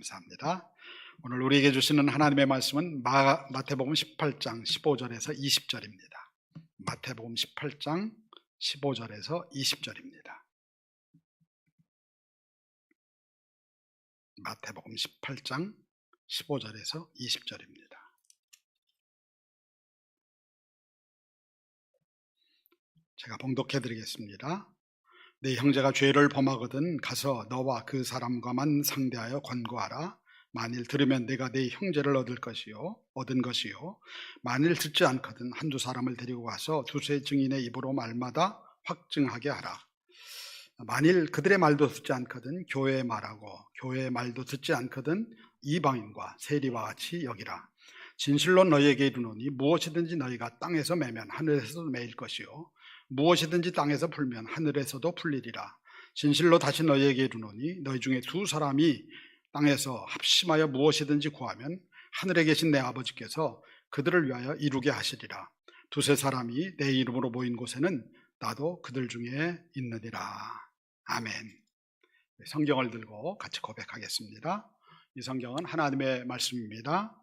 감사합니다. 오늘 우리에게 주시는 하나님의 말씀은 마태복음 18장 15절에서 20절입니다. 마태복음 18장 15절에서 20절입니다. 마태복음 18장 15절에서 20절입니다. 제가 봉독해 드리겠습니다. 네 형제가 죄를 범하거든 가서 너와 그 사람과만 상대하여 권고하라. 만일 들으면 내가 네 형제를 얻은 것이요 만일 듣지 않거든 한두 사람을 데리고 가서 두세 증인의 입으로 말마다 확증하게 하라. 만일 그들의 말도 듣지 않거든 교회의 말하고 교회의 말도 듣지 않거든 이방인과 세리와 같이 여기라. 진실로 너희에게 이르노니 무엇이든지 너희가 땅에서 매면 하늘에서도 매일 것이요 무엇이든지 땅에서 풀면 하늘에서도 풀리리라. 진실로 다시 너희에게 이르노니 너희 중에 두 사람이 땅에서 합심하여 무엇이든지 구하면 하늘에 계신 내 아버지께서 그들을 위하여 이루게 하시리라. 두세 사람이 내 이름으로 모인 곳에는 나도 그들 중에 있느니라. 아멘. 성경을 들고 같이 고백하겠습니다. 이 성경은 하나님의 말씀입니다.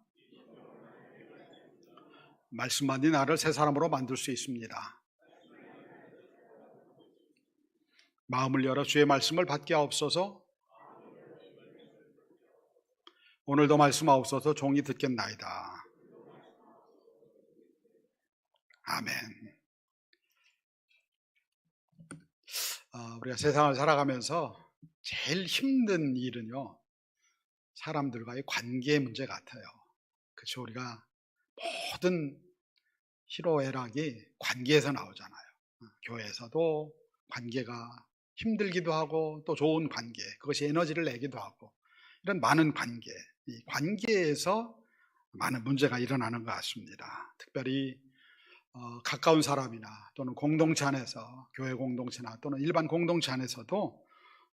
말씀만이 나를 새 사람으로 만들 수 있습니다. 마음을 열어 주의 말씀을 받게 하옵소서. 오늘도 말씀하옵소서. 종이 듣겠나이다. 아멘. 우리가 세상을 살아가면서 제일 힘든 일은요, 사람들과의 관계 문제 같아요. 그렇죠? 우리가 모든 희로애락이 관계에서 나오잖아요. 교회에서도 관계가 힘들기도 하고 또 좋은 관계, 그것이 에너지를 내기도 하고 이런 많은 관계, 이 관계에서 많은 문제가 일어나는 것 같습니다. 특별히 가까운 사람이나 또는 공동체 안에서, 교회 공동체나 또는 일반 공동체 안에서도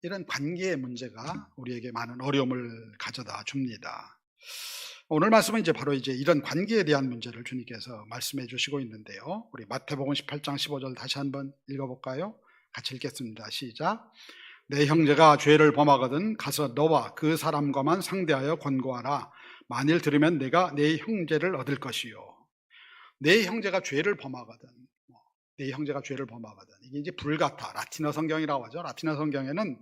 이런 관계의 문제가 우리에게 많은 어려움을 가져다 줍니다. 오늘 말씀은 바로 이런 관계에 대한 문제를 주님께서 말씀해 주시고 있는데요. 우리 마태복음 18장 15절 다시 한번 읽어볼까요? 같이 읽겠습니다. 시작. 내 형제가 죄를 범하거든 가서 너와 그 사람과만 상대하여 권고하라. 만일 들으면 내가 내 형제를 얻을 것이요. 내 형제가 죄를 범하거든. 내 형제가 죄를 범하거든. 이게 불가타, 라틴어 성경이라고 하죠. 라틴어 성경에는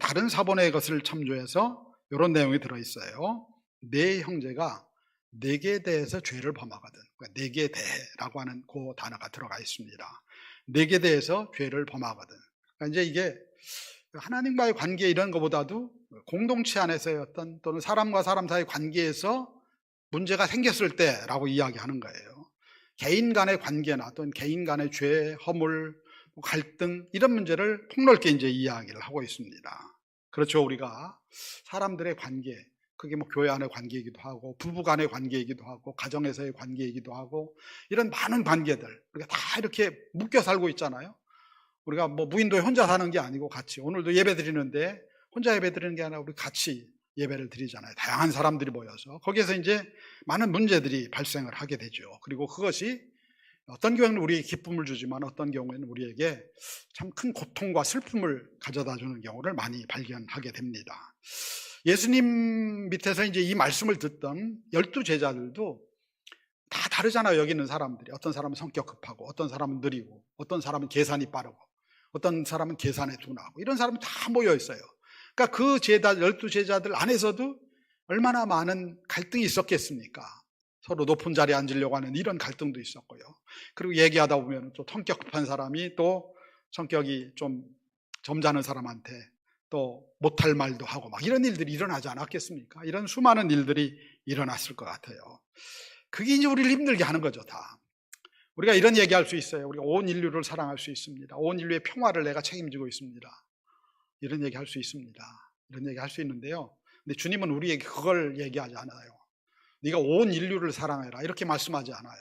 다른 사본의 것을 참조해서 이런 내용이 들어있어요. 내 형제가 내게 대해서 죄를 범하거든. 그러니까 내게 대해라고 하는 그 단어가 들어가 있습니다. 내게 대해서 죄를 범하거든. 그러니까 이게 하나님과의 관계 이런 것보다도 공동체 안에서의 어떤 또는 사람과 사람 사이의 관계에서 문제가 생겼을 때라고 이야기하는 거예요. 개인 간의 관계나 또는 개인 간의 죄, 허물, 갈등 이런 문제를 폭넓게 이야기를 하고 있습니다. 그렇죠. 우리가 사람들의 관계, 그게 교회 안의 관계이기도 하고 부부 간의 관계이기도 하고 가정에서의 관계이기도 하고 이런 많은 관계들 우리가 다 이렇게 묶여 살고 있잖아요. 우리가 무인도에 혼자 사는 게 아니고 같이, 오늘도 예배 드리는데 혼자 예배 드리는 게 아니라 우리 같이 예배를 드리잖아요. 다양한 사람들이 모여서 거기에서 많은 문제들이 발생을 하게 되죠. 그리고 그것이 어떤 경우에는 우리에게 기쁨을 주지만 어떤 경우에는 우리에게 참 큰 고통과 슬픔을 가져다 주는 경우를 많이 발견하게 됩니다. 예수님 밑에서 이 말씀을 듣던 12제자들도 다 다르잖아요. 여기 있는 사람들이. 어떤 사람은 성격 급하고 어떤 사람은 느리고 어떤 사람은 계산이 빠르고 어떤 사람은 계산에 둔하고 이런 사람이 다 모여 있어요. 그러니까 그 12제자들 안에서도 얼마나 많은 갈등이 있었겠습니까? 서로 높은 자리에 앉으려고 하는 이런 갈등도 있었고요. 그리고 얘기하다 보면 또 성격 급한 사람이 또 성격이 좀 점잖은 사람한테 또 못할 말도 하고 막 이런 일들이 일어나지 않았겠습니까? 이런 수많은 일들이 일어났을 것 같아요. 그게 우리를 힘들게 하는 거죠, 다. 우리가 이런 얘기할 수 있어요. 우리가 온 인류를 사랑할 수 있습니다. 온 인류의 평화를 내가 책임지고 있습니다. 이런 얘기 할 수 있습니다. 이런 얘기 할 수 있는데요. 근데 주님은 우리에게 그걸 얘기하지 않아요. 네가 온 인류를 사랑해라 이렇게 말씀하지 않아요.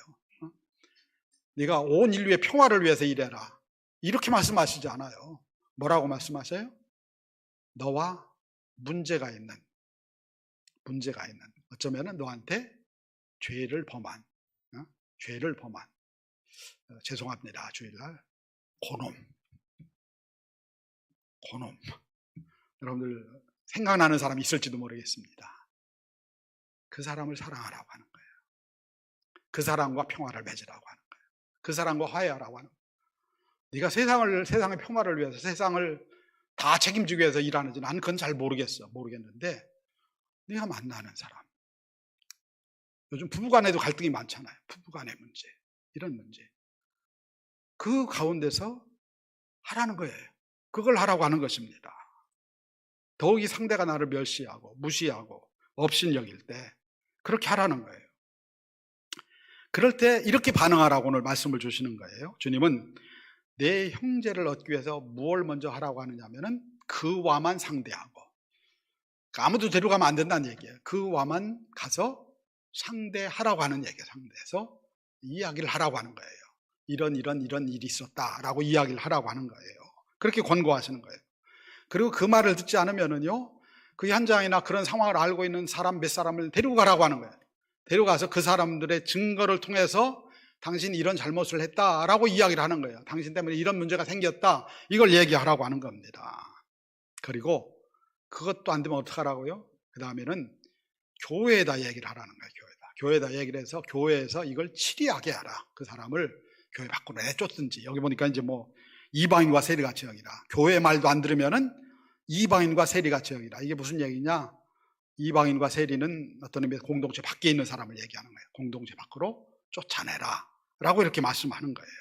네가 온 인류의 평화를 위해서 일해라 이렇게 말씀하시지 않아요. 뭐라고 말씀하셔요? 너와 문제가 있는 어쩌면 너한테 죄를 범한 죄송합니다. 주일날 고놈 여러분들 생각나는 사람이 있을지도 모르겠습니다. 그 사람을 사랑하라고 하는 거예요. 그 사람과 평화를 맺으라고 하는 거예요. 그 사람과 화해하라고 하는 거예요. 네가 세상의 평화를 위해서, 세상을 다 책임지기 위해서 일하는지 나는 그건 잘 모르겠는데, 네가 만나는 사람, 요즘 부부간에도 갈등이 많잖아요. 부부간의 문제, 이런 문제, 그 가운데서 하라는 거예요. 그걸 하라고 하는 것입니다. 더욱이 상대가 나를 멸시하고 무시하고 업신여길 때 그렇게 하라는 거예요. 그럴 때 이렇게 반응하라고 오늘 말씀을 주시는 거예요. 주님은 내 형제를 얻기 위해서 무엇을 먼저 하라고 하느냐면은 그와만 상대하고, 그러니까 아무도 데려가면 안 된다는 얘기예요. 그와만 가서 상대하라고 하는 얘기예요. 상대해서 이야기를 하라고 하는 거예요. 이런 일이 있었다라고 이야기를 하라고 하는 거예요. 그렇게 권고하시는 거예요. 그리고 그 말을 듣지 않으면은요, 그 현장이나 그런 상황을 알고 있는 사람 몇 사람을 데리고 가라고 하는 거예요. 데려가서 그 사람들의 증거를 통해서 당신이 이런 잘못을 했다라고 이야기를 하는 거예요. 당신 때문에 이런 문제가 생겼다, 이걸 얘기하라고 하는 겁니다. 그리고 그것도 안 되면 어떡하라고요? 그 다음에는 교회에다 얘기를 하라는 거예요. 교회에다 얘기를 해서 교회에서 이걸 치리하게 하라. 그 사람을 교회 밖으로 내쫓든지. 여기 보니까 이제 뭐 이방인과 세리같이 여기라. 교회 말도 안 들으면은 이방인과 세리같이 여기라. 이게 무슨 얘기냐? 이방인과 세리는 어떤 의미에서 공동체 밖에 있는 사람을 얘기하는 거예요. 공동체 밖으로 쫓아내라 라고 이렇게 말씀하는 거예요.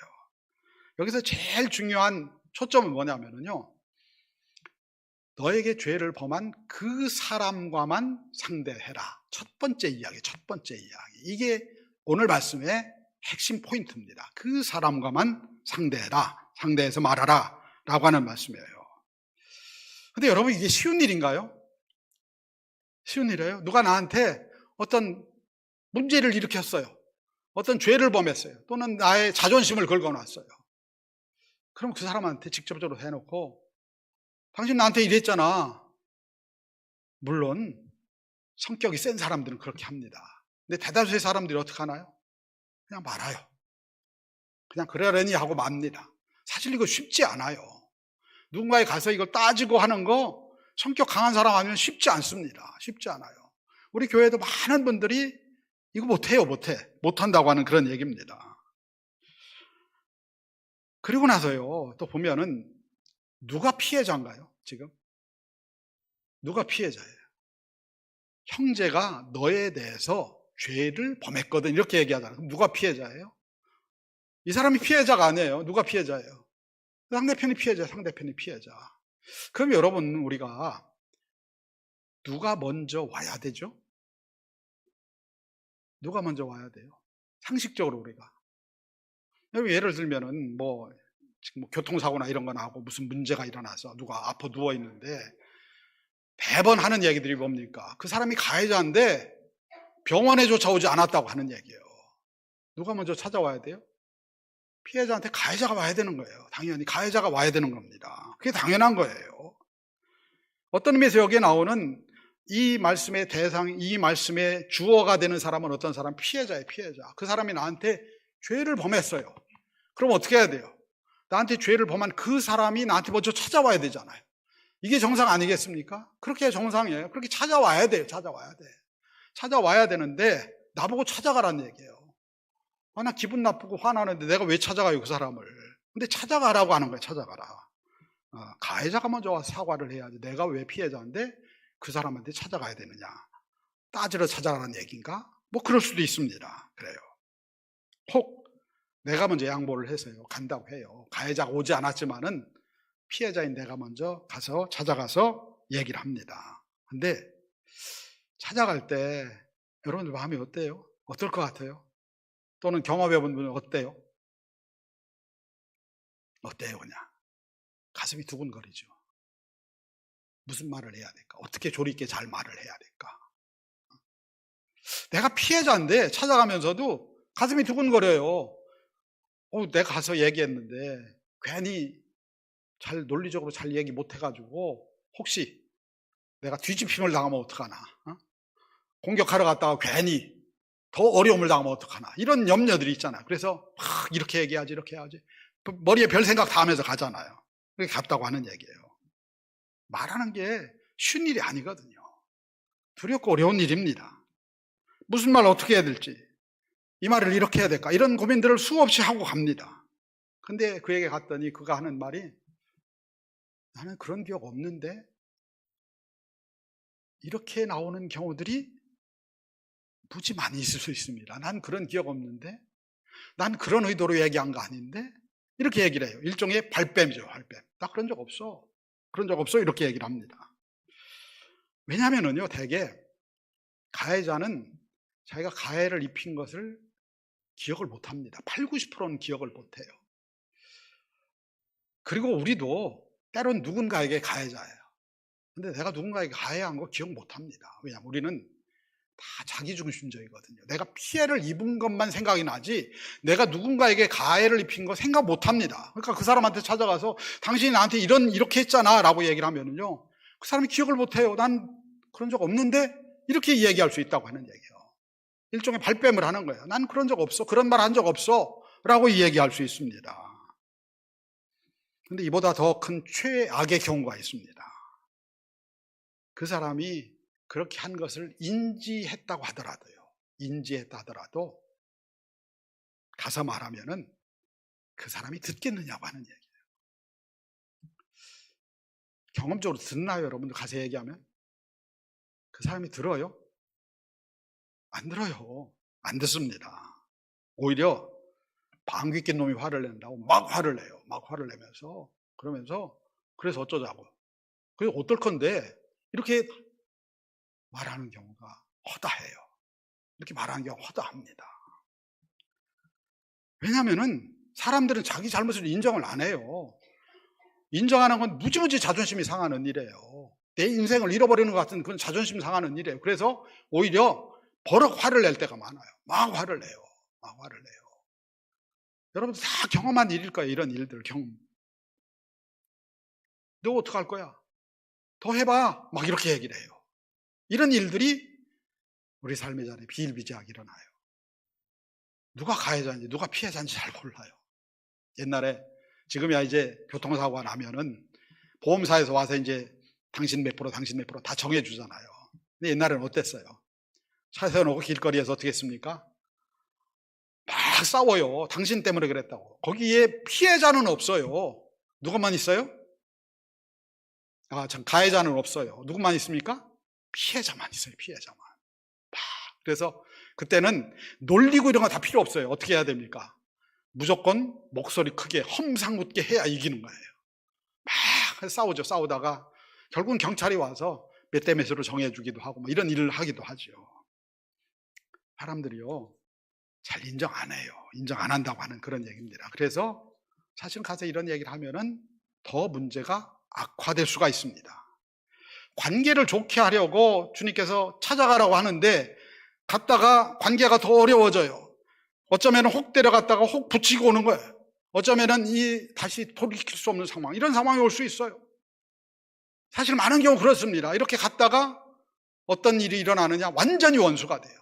여기서 제일 중요한 초점은 뭐냐면요, 너에게 죄를 범한 그 사람과만 상대해라. 첫 번째 이야기. 이게 오늘 말씀의 핵심 포인트입니다. 그 사람과만 상대해라. 상대해서 말하라 라고 하는 말씀이에요. 근데 여러분, 이게 쉬운 일인가요? 쉬운 일이에요? 누가 나한테 어떤 문제를 일으켰어요. 어떤 죄를 범했어요. 또는 나의 자존심을 긁어놨어요. 그럼 그 사람한테 직접적으로 해놓고 당신 나한테 이랬잖아. 물론 성격이 센 사람들은 그렇게 합니다. 근데 대다수의 사람들이 어떻게 하나요? 그냥 말아요. 그냥 그러려니 하고 맙니다. 사실 이거 쉽지 않아요. 누군가에 가서 이걸 따지고 하는 거, 성격 강한 사람 아니면 쉽지 않습니다. 쉽지 않아요. 우리 교회도 많은 분들이 이거 못한다고 하는 그런 얘기입니다. 그리고 나서요, 또 보면은 누가 피해자인가요? 지금 누가 피해자예요? 형제가 너에 대해서 죄를 범했거든, 이렇게 얘기하잖아요. 그럼 누가 피해자예요? 이 사람이 피해자가 아니에요. 누가 피해자예요? 상대편이 피해자. 그럼 여러분, 우리가 누가 먼저 와야 되죠? 누가 먼저 와야 돼요? 상식적으로 우리가. 예를 들면은 지금 교통사고나 이런 거 나고 무슨 문제가 일어나서 누가 아파 누워 있는데 매번 하는 얘기들이 뭡니까? 그 사람이 가해자인데 병원에 쫓아오지 않았다고 하는 얘기예요. 누가 먼저 찾아와야 돼요? 피해자한테 가해자가 와야 되는 거예요. 당연히 가해자가 와야 되는 겁니다. 그게 당연한 거예요. 어떤 의미에서 여기에 나오는 이 말씀의 이 말씀의 주어가 되는 사람은 어떤 사람? 피해자예요, 피해자. 그 사람이 나한테 죄를 범했어요. 그럼 어떻게 해야 돼요? 나한테 죄를 범한 그 사람이 나한테 먼저 찾아와야 되잖아요. 이게 정상 아니겠습니까? 그렇게 정상이에요. 그렇게 찾아와야 돼요. 찾아와야 되는데 나보고 찾아가라는 얘기예요. 나 기분 나쁘고 화나는데 내가 왜 찾아가요, 그 사람을? 근데 찾아가라고 하는 거예요. 찾아가라. 가해자가 먼저 와서 사과를 해야지. 내가 왜 피해자인데 그 사람한테 찾아가야 되느냐? 따지러 찾아가라는 얘기인가? 그럴 수도 있습니다. 그래요. 혹 내가 먼저 양보를 해서요, 간다고 해요. 가해자가 오지 않았지만은 피해자인 내가 먼저 찾아가서 얘기를 합니다. 근데 찾아갈 때 여러분들 마음이 어때요? 어떨 것 같아요? 또는 경험해본 분은 어때요? 그냥 가슴이 두근거리죠. 무슨 말을 해야 될까? 어떻게 조리 있게 잘 말을 해야 될까? 내가 피해자인데 찾아가면서도 가슴이 두근거려요. 내가 가서 얘기했는데 괜히 논리적으로 잘 얘기 못 해가지고 혹시 내가 뒤집힘을 당하면 어떡하나? 공격하러 갔다가 괜히 더 어려움을 당하면 어떡하나? 이런 염려들이 있잖아요. 그래서 막 이렇게 얘기하지, 이렇게 해야지. 머리에 별 생각 다 하면서 가잖아요. 그렇게 갔다고 하는 얘기예요. 말하는 게 쉬운 일이 아니거든요. 두렵고 어려운 일입니다. 무슨 말 어떻게 해야 될지, 이 말을 이렇게 해야 될까, 이런 고민들을 수없이 하고 갑니다. 근데 그에게 갔더니 그가 하는 말이, 나는 그런 기억 없는데, 이렇게 나오는 경우들이 무지 많이 있을 수 있습니다. 난 그런 기억 없는데, 난 그런 의도로 얘기한 거 아닌데, 이렇게 얘기를 해요. 일종의 발뺌이죠, 발뺌. 나 그런 적 없어. 그런 적 없어. 이렇게 얘기를 합니다. 왜냐면은요, 대개 가해자는 자기가 가해를 입힌 것을 기억을 못 합니다. 8, 90%는 기억을 못 해요. 그리고 우리도 때론 누군가에게 가해자예요. 근데 내가 누군가에게 가해한 거 기억 못 합니다. 왜냐하면 우리는 다 자기중심적이거든요. 내가 피해를 입은 것만 생각이 나지 내가 누군가에게 가해를 입힌 거 생각 못 합니다. 그러니까 그 사람한테 찾아가서 당신이 나한테 이렇게 했잖아 라고 얘기를 하면은요, 그 사람이 기억을 못 해요. 난 그런 적 없는데, 이렇게 얘기할 수 있다고 하는 얘기예요. 일종의 발뺌을 하는 거예요. 난 그런 적 없어. 그런 말 한 적 없어. 라고 얘기할 수 있습니다. 근데 이보다 더 큰 최악의 경우가 있습니다. 그 사람이 그렇게 한 것을 인지했다고 하더라도 가서 말하면은 그 사람이 듣겠느냐고 하는 얘기예요. 경험적으로 듣나요, 여러분들? 가서 얘기하면 그 사람이 들어요? 안 들어요. 안 듣습니다. 오히려 방귀 낀 놈이 화를 낸다고 막 화를 내요. 막 화를 내면서, 그러면서 그래서 어쩌자고, 그래서 어떨 건데, 이렇게 말하는 경우가 허다해요. 이렇게 말하는 경우가 허다합니다. 왜냐하면은 사람들은 자기 잘못을 인정을 안 해요. 인정하는 건 무지무지 자존심이 상하는 일이에요. 내 인생을 잃어버리는 것 같은 그런 자존심 상하는 일이에요. 그래서 오히려 버럭 화를 낼 때가 많아요. 막 화를 내요. 막 화를 내요. 여러분들 다 경험한 일일 거예요. 이런 일들 경험. 너 어떡할 거야? 더 해봐. 막 이렇게 얘기를 해요. 이런 일들이 우리 삶의 자리에 비일비재하게 일어나요. 누가 가해자인지 누가 피해자인지 잘 몰라요. 옛날에, 지금이야 이제 교통사고가 나면은 보험사에서 와서 이제 당신 몇 프로 다 정해주잖아요. 근데 옛날에는 어땠어요? 차 세워놓고 길거리에서 어떻게 했습니까? 막 싸워요. 당신 때문에 그랬다고. 거기에 피해자는 없어요. 누구만 있어요? 참, 가해자는 없어요. 누구만 있습니까? 피해자만 있어요. 피해자만. 그래서 그때는 놀리고 이런 거 다 필요 없어요. 어떻게 해야 됩니까? 무조건 목소리 크게 험상 웃게 해야 이기는 거예요. 막 싸우죠. 싸우다가 결국은 경찰이 와서 몇 대 몇으로 정해주기도 하고 뭐 이런 일을 하기도 하죠. 사람들이요, 잘 인정 안 해요. 인정 안 한다고 하는 그런 얘기입니다. 그래서 사실 가서 이런 얘기를 하면은 더 문제가 악화될 수가 있습니다. 관계를 좋게 하려고 주님께서 찾아가라고 하는데 갔다가 관계가 더 어려워져요. 어쩌면 혹 데려갔다가 혹 붙이고 오는 거예요. 어쩌면 다시 돌이킬 수 없는 상황, 이런 상황이 올 수 있어요. 사실 많은 경우 그렇습니다. 이렇게 갔다가 어떤 일이 일어나느냐, 완전히 원수가 돼요.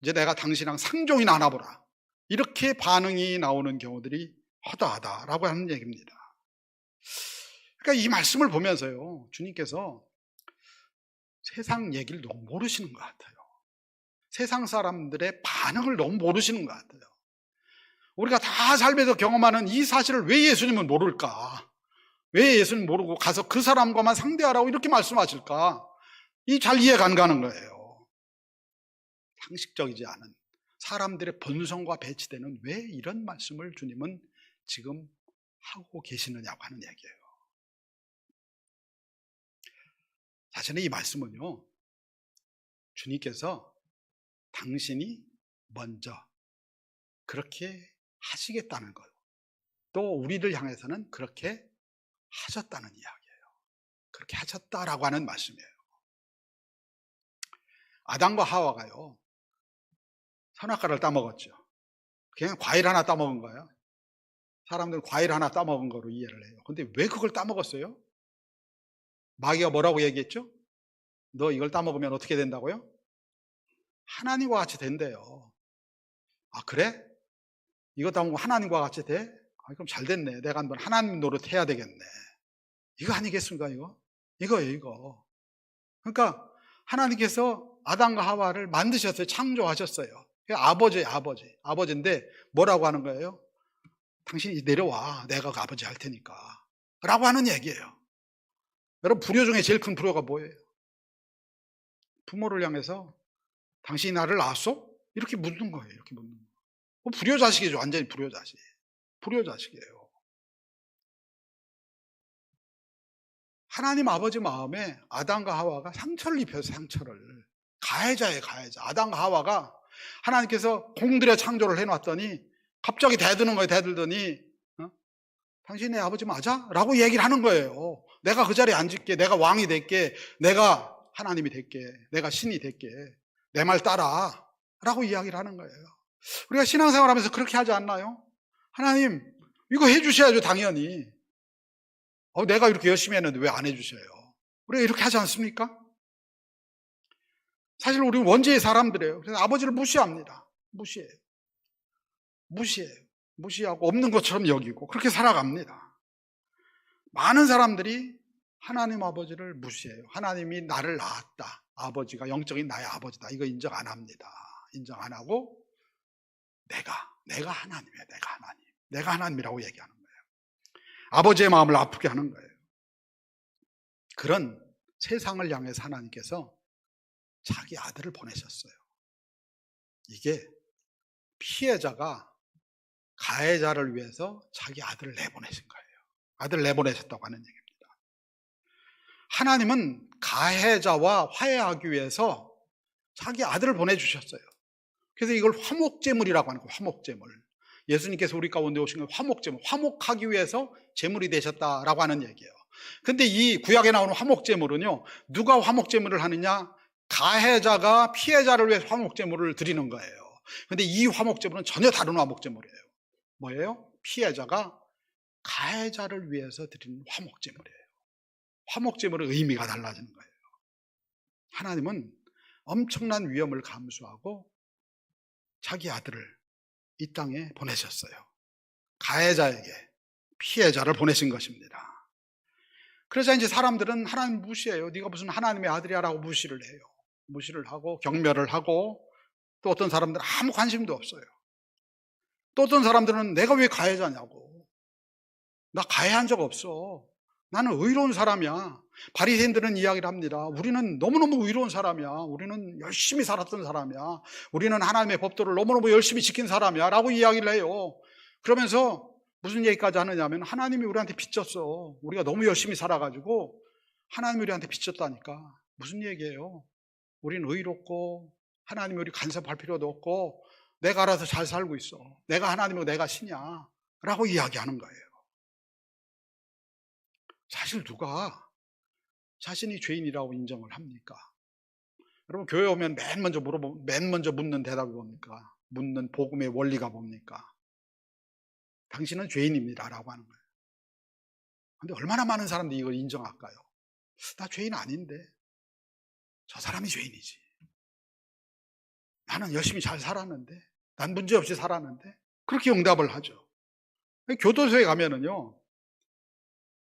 이제 내가 당신이랑 상종이나 하나 보라, 이렇게 반응이 나오는 경우들이 허다하다라고 하는 얘기입니다. 그러니까 이 말씀을 보면서요, 주님께서 세상 얘기를 너무 모르시는 것 같아요. 세상 사람들의 반응을 너무 모르시는 것 같아요. 우리가 다 삶에서 경험하는 이 사실을 왜 예수님은 모를까? 왜 예수님 모르고 가서 그 사람과만 상대하라고 이렇게 말씀하실까? 이 잘 이해가 안 가는 거예요. 상식적이지 않은 사람들의 본성과 배치되는 왜 이런 말씀을 주님은 지금 하고 계시느냐고 하는 얘기예요. 사실은 이 말씀은요, 주님께서 당신이 먼저 그렇게 하시겠다는 것, 또 우리를 향해서는 그렇게 하셨다는 이야기예요. 그렇게 하셨다라고 하는 말씀이에요. 아담과 하와가요, 선악과를 따먹었죠. 그냥 과일 하나 따먹은 거예요. 사람들은 과일 하나 따먹은 거로 이해를 해요. 근데 왜 그걸 따먹었어요? 마귀가 뭐라고 얘기했죠? 너 이걸 따먹으면 어떻게 된다고요? 하나님과 같이 된대요. 아, 그래? 이거 따먹으면 하나님과 같이 돼? 그럼 잘 됐네. 내가 한번 하나님 노릇 해야 되겠네. 이거 아니겠습니까, 이거? 이거예요, 이거. 그러니까 하나님께서 아담과 하와를 만드셨어요. 창조하셨어요. 아버지예요, 아버지. 아버지인데 뭐라고 하는 거예요? 당신이 내려와. 내가 그 아버지 할 테니까. 라고 하는 얘기예요. 여러분, 불효 중에 제일 큰 불효가 뭐예요? 부모를 향해서 당신이 나를 낳았어? 이렇게 묻는 거예요. 이렇게 묻는 거예요. 불효자식이죠. 완전히 불효자식. 불효자식이에요. 하나님 아버지 마음에 아담과 하와가 상처를 입혀서 상처를. 가해자예요, 가해자. 아담과 하와가 하나님께서 공들여 창조를 해놨더니 갑자기 대드는 거예요. 대들더니 당신이 내 아버지 맞아? 라고 얘기를 하는 거예요. 내가 그 자리에 앉을게. 내가 왕이 될게. 내가 하나님이 될게. 내가 신이 될게. 내 말 따라. 라고 이야기를 하는 거예요. 우리가 신앙생활 하면서 그렇게 하지 않나요? 하나님, 이거 해주셔야죠, 당연히. 내가 이렇게 열심히 했는데 왜 안 해주셔요? 우리가 이렇게 하지 않습니까? 사실 우리는 원죄의 사람들이에요. 그래서 아버지를 무시합니다. 무시해요. 무시해요. 무시하고 없는 것처럼 여기고 그렇게 살아갑니다. 많은 사람들이 하나님 아버지를 무시해요. 하나님이 나를 낳았다. 아버지가 영적인 나의 아버지다. 이거 인정 안 합니다. 인정 안 하고 내가 하나님이야. 내가 하나님. 내가 하나님이라고 얘기하는 거예요. 아버지의 마음을 아프게 하는 거예요. 그런 세상을 향해서 하나님께서 자기 아들을 보내셨어요. 이게 피해자가 가해자를 위해서 자기 아들을 내보내신 거예요. 아들을 내보내셨다고 하는 얘기입니다. 하나님은 가해자와 화해하기 위해서 자기 아들을 보내주셨어요. 그래서 이걸 화목제물이라고 하는 거예요. 화목제물. 예수님께서 우리 가운데 오신 건 화목제물, 화목하기 위해서 제물이 되셨다라고 하는 얘기예요. 근데 이 구약에 나오는 화목제물은요, 누가 화목제물을 하느냐? 가해자가 피해자를 위해서 화목제물을 드리는 거예요. 근데 이 화목제물은 전혀 다른 화목제물이에요. 뭐예요? 피해자가 가해자를 위해서 드리는 화목제물이에요. 화목제물의 의미가 달라지는 거예요. 하나님은 엄청난 위험을 감수하고 자기 아들을 이 땅에 보내셨어요. 가해자에게 피해자를 보내신 것입니다. 그래서 이제 사람들은 하나님 무시해요. 네가 무슨 하나님의 아들이야 라고 무시를 해요. 무시를 하고 경멸을 하고, 또 어떤 사람들은 아무 관심도 없어요. 또 어떤 사람들은 내가 왜 가해자냐고. 나 가해한 적 없어. 나는 의로운 사람이야. 바리새인들은 이야기를 합니다. 우리는 너무너무 의로운 사람이야. 우리는 열심히 살았던 사람이야. 우리는 하나님의 법도를 너무너무 열심히 지킨 사람이야 라고 이야기를 해요. 그러면서 무슨 얘기까지 하느냐면 하나님이 우리한테 빚졌어. 우리가 너무 열심히 살아가지고 하나님이 우리한테 빚졌다니까. 무슨 얘기예요? 우리는 의롭고 하나님이 우리 간섭할 필요도 없고 내가 알아서 잘 살고 있어. 내가 하나님이고 내가 신이야 라고 이야기하는 거예요. 사실 누가 자신이 죄인이라고 인정을 합니까? 여러분, 교회 오면 맨 먼저 묻는 대답이 뭡니까? 묻는 복음의 원리가 뭡니까? 당신은 죄인입니다 라고 하는 거예요. 근데 얼마나 많은 사람들이 이걸 인정할까요? 나 죄인 아닌데. 저 사람이 죄인이지. 나는 열심히 잘 살았는데. 난 문제없이 살았는데. 그렇게 응답을 하죠. 교도소에 가면은요,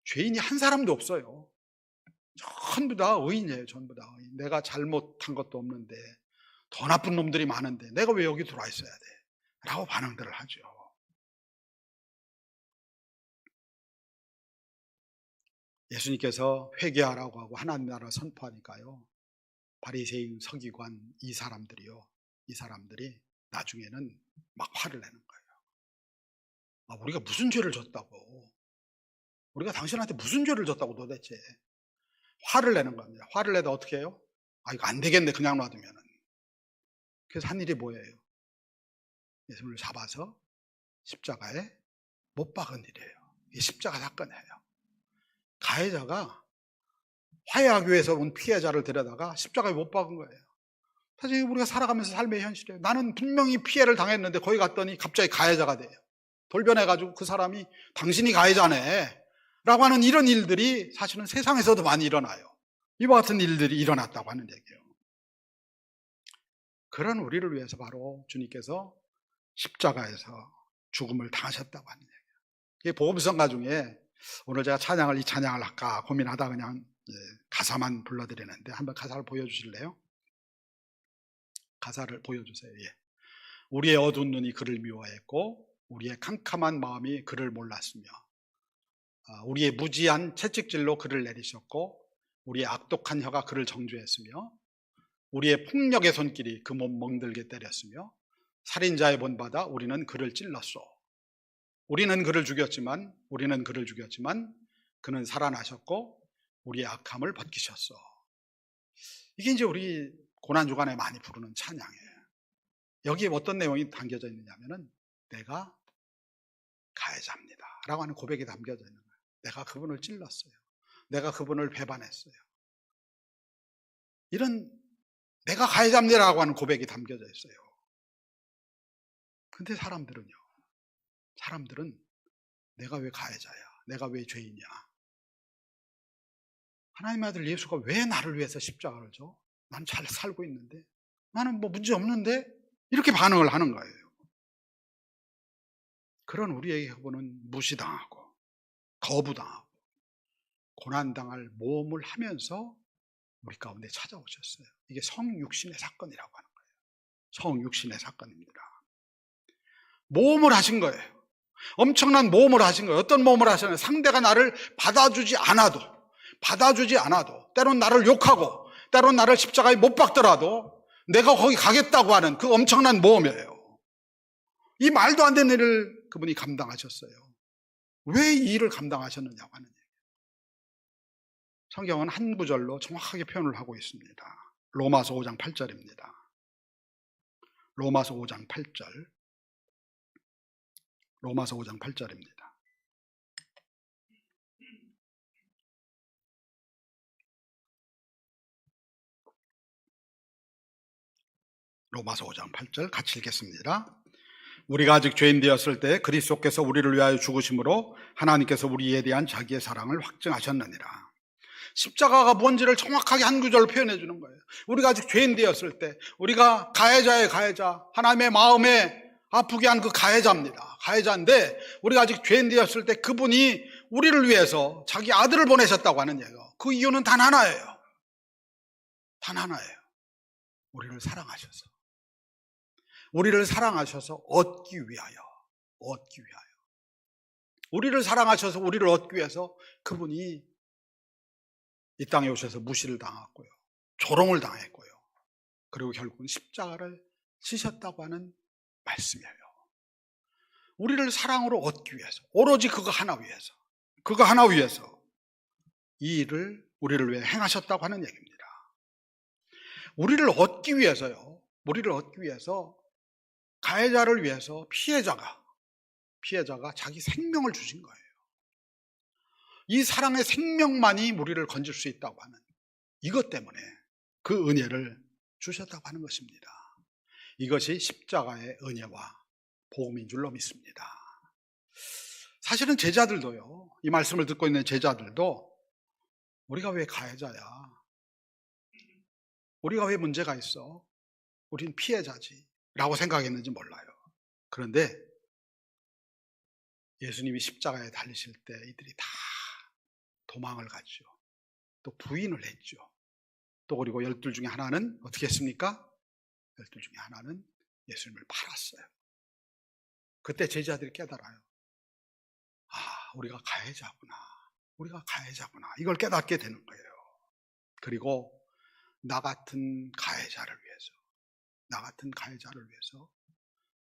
죄인이 한 사람도 없어요. 전부 다 의인이에요. 전부 다 의인. 내가 잘못한 것도 없는데, 더 나쁜 놈들이 많은데 내가 왜 여기 들어와 있어야 돼? 라고 반응들을 하죠. 예수님께서 회개하라고 하고 하나님 나라 선포하니까요, 바리새인, 서기관 이 사람들이 나중에는 막 화를 내는 거예요. 우리가 무슨 죄를 졌다고? 우리가 당신한테 무슨 죄를 졌다고 도대체? 화를 내는 겁니다. 화를 내다 어떻게 해요? 이거 안 되겠네, 그냥 놔두면은. 그래서 한 일이 뭐예요? 예수님을 잡아서 십자가에 못 박은 일이에요. 이게 십자가 사건이에요. 가해자가 화해하기 위해서 온 피해자를 데려다가 십자가에 못 박은 거예요. 사실 우리가 살아가면서 삶의 현실이에요. 나는 분명히 피해를 당했는데 거기 갔더니 갑자기 가해자가 돼요. 돌변해가지고 그 사람이 당신이 가해자네 라고 하는 이런 일들이 사실은 세상에서도 많이 일어나요. 이와 같은 일들이 일어났다고 하는 얘기예요. 그런 우리를 위해서 바로 주님께서 십자가에서 죽음을 당하셨다고 하는 얘기예요. 이게 복음성가 중에 오늘 제가 이 찬양을 할까 고민하다 그냥 가사만 불러드리는데 한번 가사를 보여주실래요? 가사를 보여주세요. 예. 우리의 어두운 눈이 그를 미워했고 우리의 캄캄한 마음이 그를 몰랐으며 우리의 무지한 채찍질로 그를 내리셨고 우리의 악독한 혀가 그를 정죄했으며 우리의 폭력의 손길이 그 몸 멍들게 때렸으며 살인자의 본받아 우리는 그를 찔렀소. 우리는 그를 죽였지만 그는 살아나셨고 우리의 악함을 벗기셨소. 이게 이제 우리 고난주간에 많이 부르는 찬양이에요. 여기에 어떤 내용이 담겨져 있느냐면은 내가 가해자입니다 라고 하는 고백이 담겨져 있는 거예요. 내가 그분을 찔렀어요. 내가 그분을 배반했어요. 이런 내가 가해자입니다라고 하는 고백이 담겨져 있어요. 근데 사람들은 내가 왜 가해자야? 내가 왜 죄인이야? 하나님의 아들 예수가 왜 나를 위해서 십자가를 져? 난 잘 살고 있는데, 나는 뭐 문제 없는데, 이렇게 반응을 하는 거예요. 그런 우리에게 그분은 무시당하고 거부당하고 고난당할 모험을 하면서 우리 가운데 찾아오셨어요. 이게 성육신의 사건이라고 하는 거예요. 성육신의 사건입니다. 모험을 하신 거예요. 엄청난 모험을 하신 거예요. 어떤 모험을 하셨나요? 상대가 나를 받아주지 않아도, 때론 나를 욕하고, 때론 나를 십자가에 못 박더라도 내가 거기 가겠다고 하는 그 엄청난 모험이에요. 이 말도 안 되는 일을 그분이 감당하셨어요. 왜 이 일을 감당하셨느냐고 하는 얘기예요. 성경은 한 구절로 정확하게 표현을 하고 있습니다. 로마서 5장 8절입니다. 로마서 5장 8절. 로마서 5장 8절입니다. 로마서 5장 8절 같이 읽겠습니다. 우리가 아직 죄인 되었을 때 그리스도께서 우리를 위하여 죽으심으로 하나님께서 우리에 대한 자기의 사랑을 확증하셨느니라. 십자가가 뭔지를 정확하게 한 구절로 표현해 주는 거예요. 우리가 아직 죄인 되었을 때, 우리가 가해자의 가해자, 하나님의 마음에 아프게 한 그 가해자입니다. 가해자인데 우리가 아직 죄인 되었을 때 그분이 우리를 위해서 자기 아들을 보내셨다고 하는 얘기예요. 그 이유는 단 하나예요. 단 하나예요. 우리를 사랑하셔서. 우리를 사랑하셔서 얻기 위하여. 우리를 사랑하셔서 우리를 얻기 위해서 그분이 이 땅에 오셔서 무시를 당했고요. 조롱을 당했고요. 그리고 결국은 십자가를 지셨다고 하는 말씀이에요. 우리를 사랑으로 얻기 위해서, 오로지 그거 하나 위해서 이 일을 우리를 위해 행하셨다고 하는 얘기입니다. 우리를 얻기 위해서 가해자를 위해서 피해자가 자기 생명을 주신 거예요. 이 사랑의 생명만이 우리를 건질 수 있다고 하는 이것 때문에 그 은혜를 주셨다고 하는 것입니다. 이것이 십자가의 은혜와 복음인 줄로 믿습니다. 사실은 제자들도요, 이 말씀을 듣고 있는 제자들도 우리가 왜 가해자야? 우리가 왜 문제가 있어? 우린 피해자지 라고 생각했는지 몰라요. 그런데 예수님이 십자가에 달리실 때 이들이 다 도망을 갔죠. 또 부인을 했죠. 또 그리고 12 중에 하나는 어떻게 했습니까? 12 중에 하나는 예수님을 팔았어요. 그때 제자들이 깨달아요. 우리가 가해자구나. 이걸 깨닫게 되는 거예요. 그리고 나 같은 가해자를 위해서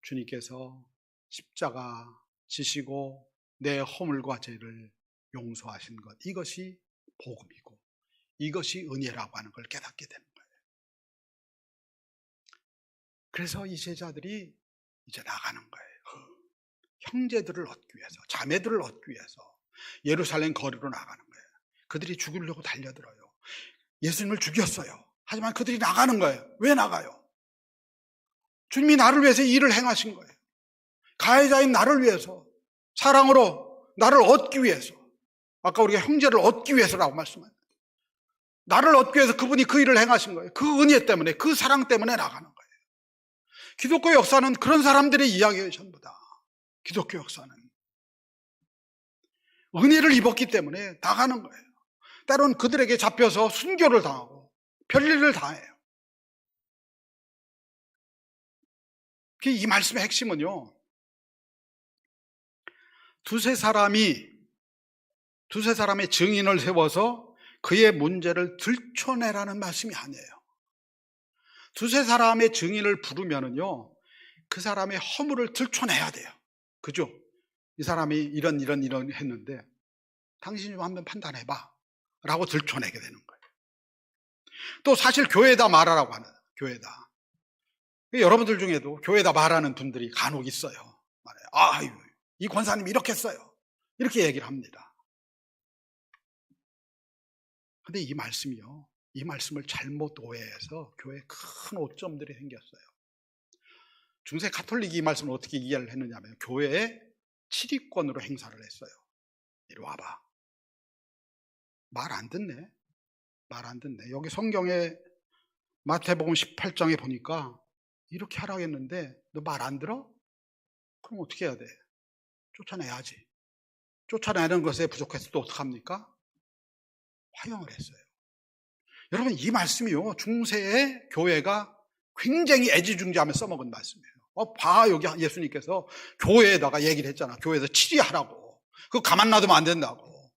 주님께서 십자가 지시고 내 허물과 죄를 용서하신 것, 이것이 복음이고 이것이 은혜라고 하는 걸 깨닫게 되는 거예요. 그래서 이 제자들이 이제 나가는 거예요. 형제들을 얻기 위해서, 자매들을 얻기 위해서 예루살렘 거리로 나가는 거예요. 그들이 죽이려고 달려들어요. 예수님을 죽였어요. 하지만 그들이 나가는 거예요. 왜 나가요? 주님이 나를 위해서 이 일을 행하신 거예요. 가해자인 나를 위해서, 사랑으로 나를 얻기 위해서, 아까 우리가 형제를 얻기 위해서라고 말씀합니다. 나를 얻기 위해서 그분이 그 일을 행하신 거예요. 그 은혜 때문에, 그 사랑 때문에 나가는 거예요. 기독교 역사는 그런 사람들의 이야기예요. 전부 다. 기독교 역사는 은혜를 입었기 때문에 나가는 거예요. 때로는 그들에게 잡혀서 순교를 당하고 별일을 당해요. 이 말씀의 핵심은요, 두세 사람의 증인을 세워서 그의 문제를 들춰내라는 말씀이 아니에요. 두세 사람의 증인을 부르면은요, 그 사람의 허물을 들춰내야 돼요. 그죠? 이 사람이 이런 했는데 당신이 좀 한번 판단해봐 라고 들춰내게 되는 거예요. 또 사실 교회에다 말하라고 하는, 교회에다. 여러분들 중에도 교회에다 말하는 분들이 간혹 있어요. 아유, 이 권사님이 이렇게 했어요. 이렇게 얘기를 합니다. 근데 이 말씀이요, 이 말씀을 잘못 오해해서 교회에 큰 오점들이 생겼어요. 중세 가톨릭이 이 말씀을 어떻게 이해를 했느냐면 교회에 치리권으로 행사를 했어요. 이리 와봐. 말 안 듣네. 말 안 듣네. 여기 성경에 마태복음 18장에 보니까 이렇게 하라고 했는데 너 말 안 들어? 그럼 어떻게 해야 돼? 쫓아내야지. 쫓아내는 것에 부족해서 또 어떡합니까? 화형을 했어요. 여러분, 이 말씀이요, 중세의 교회가 굉장히 애지중지하며 써먹은 말씀이에요. 봐, 여기 예수님께서 교회에다가 얘기를 했잖아. 교회에서 치리하라고. 그거 가만 놔두면 안 된다고.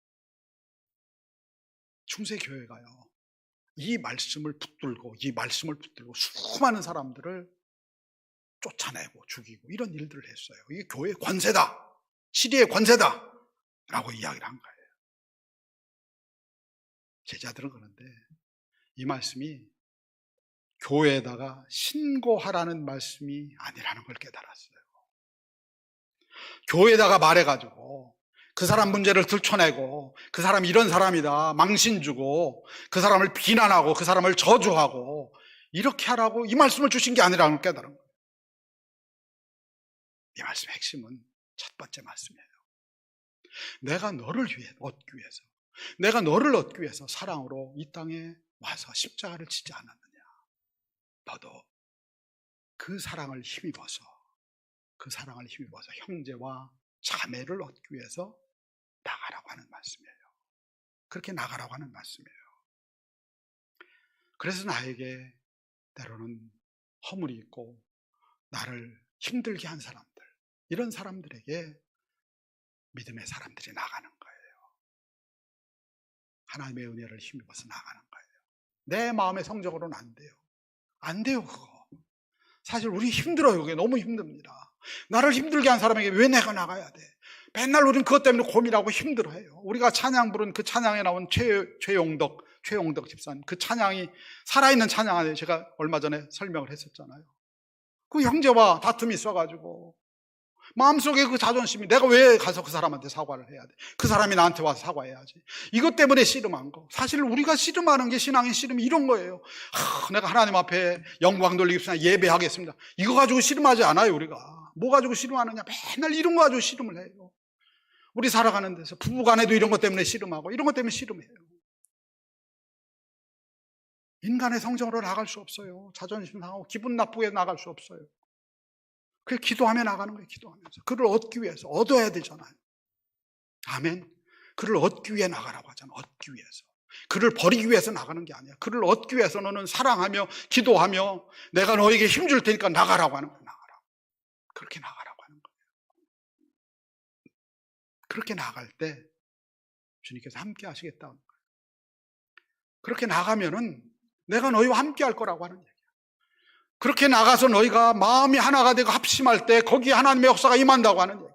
중세 교회가요, 이 말씀을 붙들고 수많은 사람들을 쫓아내고 죽이고 이런 일들을 했어요. 이게 교회의 권세다, 치리의 권세다 라고 이야기를 한 거예요. 제자들은 그런데 이 말씀이 교회에다가 신고하라는 말씀이 아니라는 걸 깨달았어요. 교회에다가 말해가지고 그 사람 문제를 들춰내고 그 사람이 이런 사람이다 망신 주고 그 사람을 비난하고 그 사람을 저주하고 이렇게 하라고 이 말씀을 주신 게 아니라는 걸 깨달은 거예요. 이 말씀의 핵심은 첫 번째 말씀이에요. 내가 너를 얻기 위해서, 내가 너를 얻기 위해서 사랑으로 이 땅에 와서 십자가를 지지 않았느냐. 너도 그 사랑을 힘입어서 형제와 자매를 얻기 위해서 나가라고 하는 말씀이에요. 그렇게 나가라고 하는 말씀이에요. 그래서 나에게 때로는 허물이 있고 나를 힘들게 한 사람들, 이런 사람들에게 믿음의 사람들이 나가는 거예요. 하나님의 은혜를 힘입어서 나가는 거예요. 내 마음의 성적으로는 안 돼요. 안 돼요, 그거. 사실 우리 힘들어요. 그게 너무 힘듭니다. 나를 힘들게 한 사람에게 왜 내가 나가야 돼? 맨날 우리는 그것 때문에 고민하고 힘들어해요. 우리가 찬양 부른 그 찬양에 나온 최용덕 집사님, 그 찬양이 살아있는 찬양 아니에요. 제가 얼마 전에 설명을 했었잖아요. 그 형제와 다툼이 있어가지고 마음속에 그 자존심이, 내가 왜 가서 그 사람한테 사과를 해야 돼? 그 사람이 나한테 와서 사과해야지. 이것 때문에 씨름한 거. 사실 우리가 씨름하는 게, 신앙의 씨름이 이런 거예요. 내가 하나님 앞에 영광 돌리겠습니다, 예배하겠습니다, 이거 가지고 씨름하지 않아요. 우리가 뭐 가지고 씨름하느냐? 맨날 이런 거 가지고 씨름을 해요. 우리 살아가는 데서 부부간에도 이런 것 때문에 씨름하고 이런 것 때문에 씨름해요. 인간의 성정으로 나갈 수 없어요. 자존심 상하고 기분 나쁘게 나갈 수 없어요. 그래서 기도하며 나가는 거예요. 기도하면서 그를 얻기 위해서, 얻어야 되잖아요. 아멘. 그를 얻기 위해 나가라고 하잖아요. 얻기 위해서. 그를 버리기 위해서 나가는 게 아니야. 그를 얻기 위해서 너는 사랑하며 기도하며 내가 너에게 힘줄 테니까 나가라고 하는 거예요. 나가라고. 그렇게 나가라고 하는 거예요. 그렇게 나갈 때 주님께서 함께 하시겠다는 거예요. 그렇게 나가면은 내가 너희와 함께 할 거라고 하는 얘기예요. 그렇게 나가서 너희가 마음이 하나가 되고 합심할 때 거기에 하나님의 역사가 임한다고 하는 얘기예요.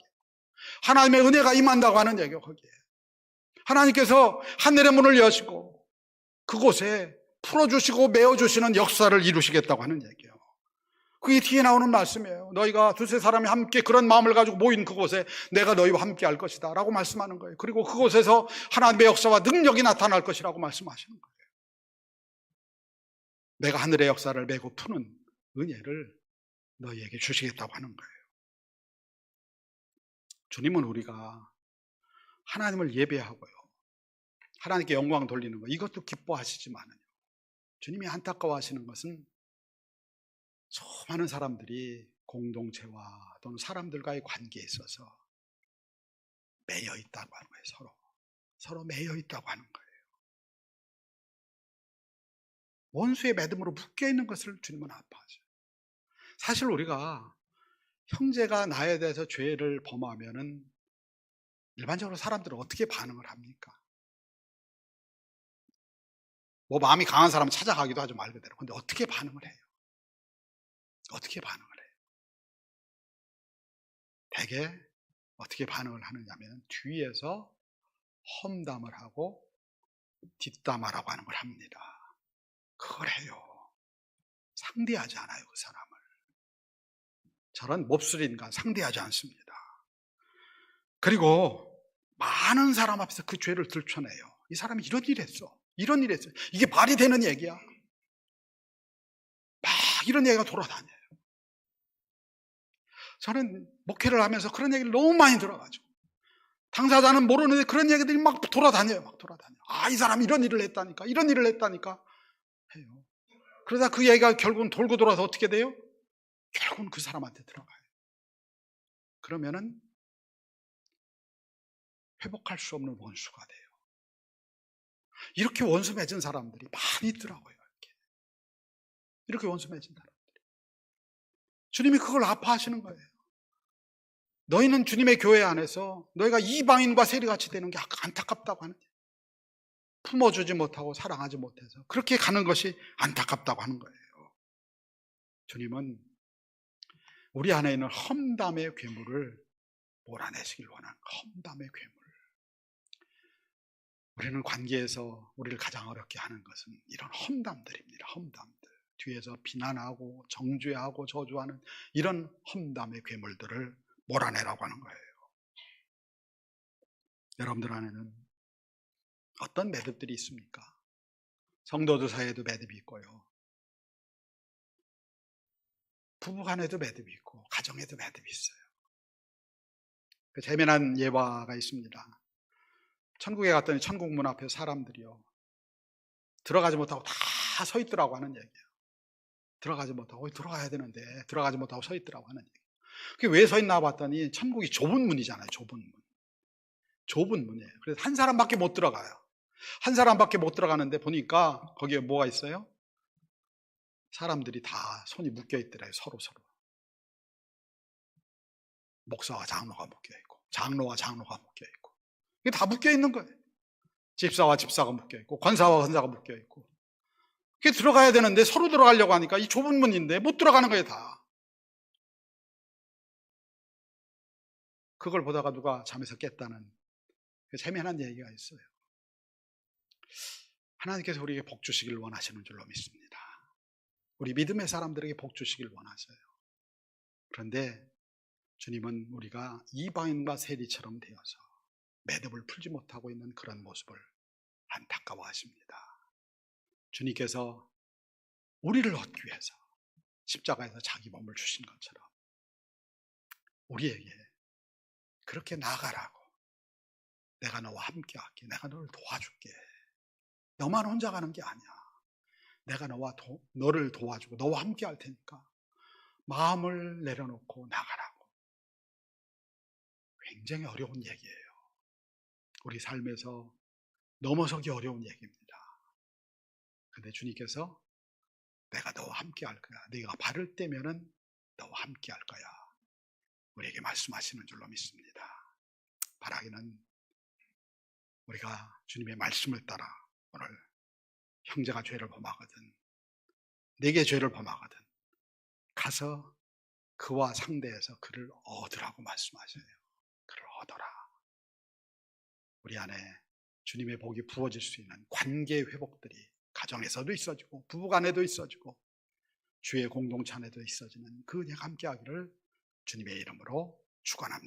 하나님의 은혜가 임한다고 하는 얘기예요. 거기에 하나님께서 하늘의 문을 여시고 그곳에 풀어주시고 메어주시는 역사를 이루시겠다고 하는 얘기예요. 그게 뒤에 나오는 말씀이에요. 너희가 두세 사람이 함께 그런 마음을 가지고 모인 그곳에 내가 너희와 함께 할 것이다 라고 말씀하는 거예요. 그리고 그곳에서 하나님의 역사와 능력이 나타날 것이라고 말씀하시는 거예요. 내가 하늘의 역사를 메고 푸는 은혜를 너희에게 주시겠다고 하는 거예요. 주님은 우리가 하나님을 예배하고요, 하나님께 영광 돌리는 거, 이것도 기뻐하시지만은 주님이 안타까워하시는 것은 수많은 사람들이 공동체와 또는 사람들과의 관계에 있어서 매여 있다고 하는 거예요. 서로 매여 있다고 하는 거예요. 원수의 매듭으로 묶여있는 것을 주님은 아파하죠. 사실 우리가 형제가 나에 대해서 죄를 범하면은 일반적으로 사람들은 어떻게 반응을 합니까? 뭐 마음이 강한 사람은 찾아가기도 하죠, 말 그대로. 근데 어떻게 반응을 해요? 어떻게 반응을 해요? 대개 어떻게 반응을 하느냐면 뒤에서 험담을 하고 뒷담화라고 하는 걸 합니다. 그걸 해요. 상대하지 않아요, 그 사람을. 저런 몹쓸인간 상대하지 않습니다. 그리고 많은 사람 앞에서 그 죄를 들춰내요. 이 사람이 이런 일 했어. 이런 일 했어. 이게 말이 되는 얘기야. 막 이런 얘기가 돌아다녀요. 저는 목회를 하면서 그런 얘기를 너무 많이 들어가지고 당사자는 모르는데 그런 얘기들이 막 돌아다녀요. 막 돌아다녀요. 아, 이 사람이 이런 일을 했다니까. 이런 일을 했다니까 해요. 그러다 그 얘기가 결국은 돌고 돌아서 어떻게 돼요? 결국은 그 사람한테 들어가요. 그러면은 회복할 수 없는 원수가 돼요. 이렇게 원수 맺은 사람들이 많이 있더라고요. 이렇게 원수 맺은 사람들이. 주님이 그걸 아파하시는 거예요. 너희는 주님의 교회 안에서 너희가 이방인과 세리같이 되는 게 안타깝다고 하는 거예요. 품어주지 못하고 사랑하지 못해서 그렇게 가는 것이 안타깝다고 하는 거예요. 주님은 우리 안에 있는 험담의 괴물을 몰아내시길 원하는 험담의 괴물. 우리는 관계에서 우리를 가장 어렵게 하는 것은 이런 험담들입니다. 험담들. 뒤에서 비난하고 정죄하고 저주하는 이런 험담의 괴물들을 몰아내라고 하는 거예요. 여러분들 안에는 어떤 매듭들이 있습니까? 성도들 사이에도 매듭이 있고요. 부부간에도 매듭이 있고 가정에도 매듭이 있어요. 그 재미난 예화가 있습니다. 천국에 갔더니 천국 문 앞에 사람들이요, 들어가지 못하고 다 서 있더라고 하는 얘기예요. 들어가지 못하고 들어가야 되는데 들어가지 못하고 서 있더라고 하는 얘기예요. 그게 왜 서 있나 봤더니 천국이 좁은 문이잖아요. 좁은 문. 좁은 문이에요. 그래서 한 사람밖에 못 들어가요. 한 사람밖에 못 들어가는데 보니까 거기에 뭐가 있어요? 사람들이 다 손이 묶여 있더래요. 서로. 목사와 장로가 묶여 있고 장로와 장로가 묶여 있고 이게 다 묶여 있는 거예요. 집사와 집사가 묶여 있고 권사와 권사가 묶여 있고 그게 들어가야 되는데 서로 들어가려고 하니까 이 좁은 문인데 못 들어가는 거예요. 다. 그걸 보다가 누가 잠에서 깼다는 재미난 얘기가 있어요. 하나님께서 우리에게 복 주시길 원하시는 줄로 믿습니다. 우리 믿음의 사람들에게 복 주시길 원하셔요. 그런데 주님은 우리가 이방인과 세리처럼 되어서 매듭을 풀지 못하고 있는 그런 모습을 안타까워하십니다. 주님께서 우리를 얻기 위해서 십자가에서 자기 몸을 주신 것처럼 우리에게 그렇게 나가라고, 내가 너와 함께 할게, 내가 너를 도와줄게, 너만 혼자 가는 게 아니야, 내가 너를 도와주고 너와 함께 할 테니까 마음을 내려놓고 나가라고. 굉장히 어려운 얘기예요. 우리 삶에서 넘어서기 어려운 얘기입니다. 근데 주님께서 내가 너와 함께 할 거야, 네가 발을 떼면은 너와 함께 할 거야, 우리에게 말씀하시는 줄로 믿습니다. 바라기는 우리가 주님의 말씀을 따라 오늘 형제가 죄를 범하거든, 내게 죄를 범하거든 가서 그와 상대해서 그를 얻으라고 말씀하셔요. 그를 얻어라. 우리 안에 주님의 복이 부어질 수 있는 관계 회복들이 가정에서도 있어지고 부부간에도 있어지고 주의 공동체 안에도 있어지는 그 은혜가 함께하기를 주님의 이름으로 축원합니다.